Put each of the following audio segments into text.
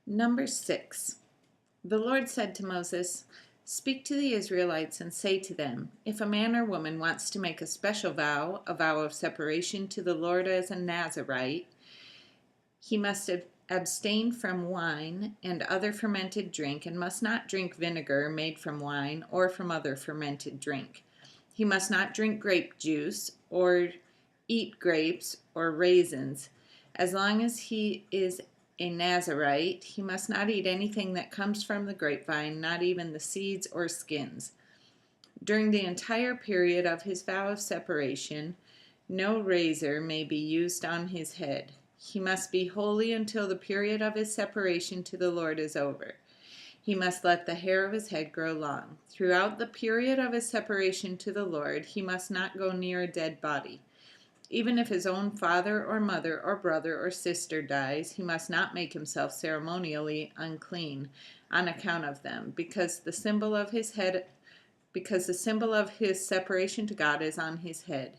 Number 6. The Lord said to Moses, "Speak to the Israelites and say to them, if a man or woman wants to make a special vow, a vow of separation to the Lord as a Nazirite, he must abstain from wine and other fermented drink, and must not drink vinegar made from wine or from other fermented drink. He must not drink grape juice or eat grapes or raisins. As long as he is a Nazirite, he must not eat anything that comes from the grapevine, not even the seeds or skins. During the entire period of his vow of separation, no razor may be used on his head. He must be holy until the period of his separation to the Lord is over. He must let the hair of his head grow long. Throughout the period of his separation to the Lord, he must not go near a dead body. Even if his own father or mother or brother or sister dies, he must not make himself ceremonially unclean on account of them, because the symbol of his separation to God is on his head.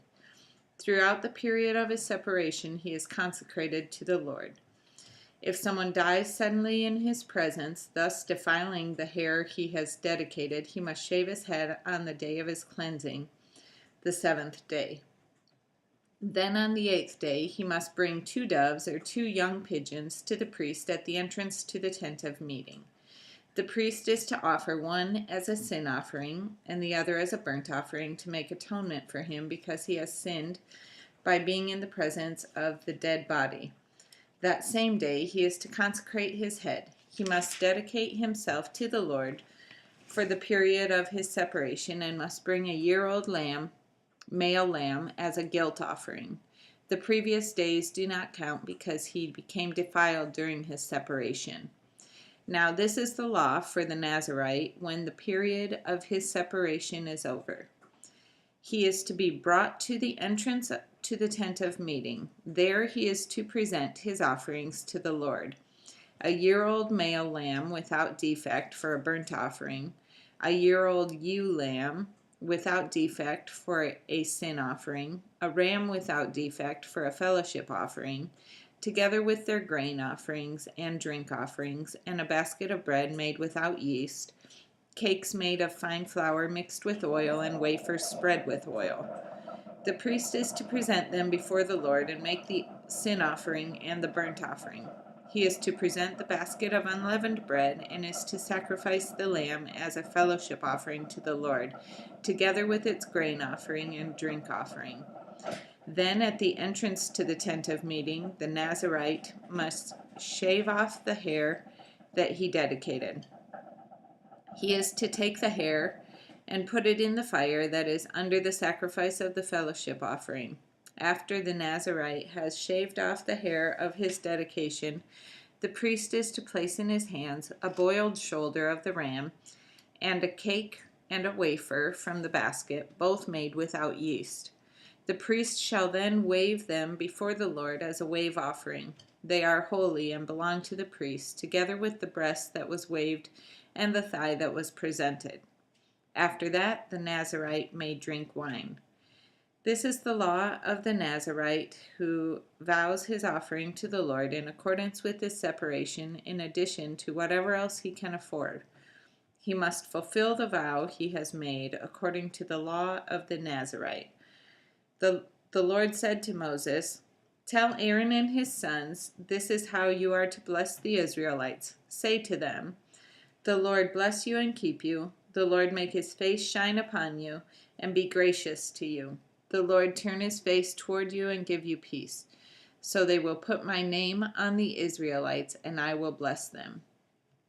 Throughout the period of his separation, he is consecrated to the Lord. If someone dies suddenly in his presence, thus defiling the hair he has dedicated, he must shave his head on the day of his cleansing, the 7th day. Then on the 8th day he must bring 2 doves or 2 young pigeons to the priest at the entrance to the tent of meeting. The priest is to offer one as a sin offering and the other as a burnt offering to make atonement for him because he has sinned by being in the presence of the dead body. That same day he is to consecrate his head. He must dedicate himself to the Lord for the period of his separation and must bring a year-old male lamb, as a guilt offering. The previous days do not count because he became defiled during his separation. Now this is the law for the Nazirite when the period of his separation is over. He is to be brought to the entrance to the tent of meeting. There he is to present his offerings to the Lord: a year-old male lamb without defect for a burnt offering, a year-old ewe lamb without defect for a sin offering, a ram without defect for a fellowship offering, together with their grain offerings and drink offerings, and a basket of bread made without yeast, cakes made of fine flour mixed with oil, and wafers spread with oil. The priest is to present them before the Lord and make the sin offering and the burnt offering. He is to present the basket of unleavened bread and is to sacrifice the lamb as a fellowship offering to the Lord, together with its grain offering and drink offering. Then at the entrance to the tent of meeting, the Nazirite must shave off the hair that he dedicated. He is to take the hair and put it in the fire that is under the sacrifice of the fellowship offering. After the Nazirite has shaved off the hair of his dedication, the priest is to place in his hands a boiled shoulder of the ram and a cake and a wafer from the basket, both made without yeast. The priest shall then wave them before the Lord as a wave offering. They are holy and belong to the priest, together with the breast that was waved and the thigh that was presented. After that, the Nazirite may drink wine. This is the law of the Nazirite who vows his offering to the Lord in accordance with his separation, in addition to whatever else he can afford. He must fulfill the vow he has made according to the law of the Nazirite. The Lord said to Moses, "Tell Aaron and his sons, this is how you are to bless the Israelites. Say to them, 'The Lord bless you and keep you. The Lord make his face shine upon you and be gracious to you. The Lord turn his face toward you and give you peace.' So they will put my name on the Israelites, and I will bless them."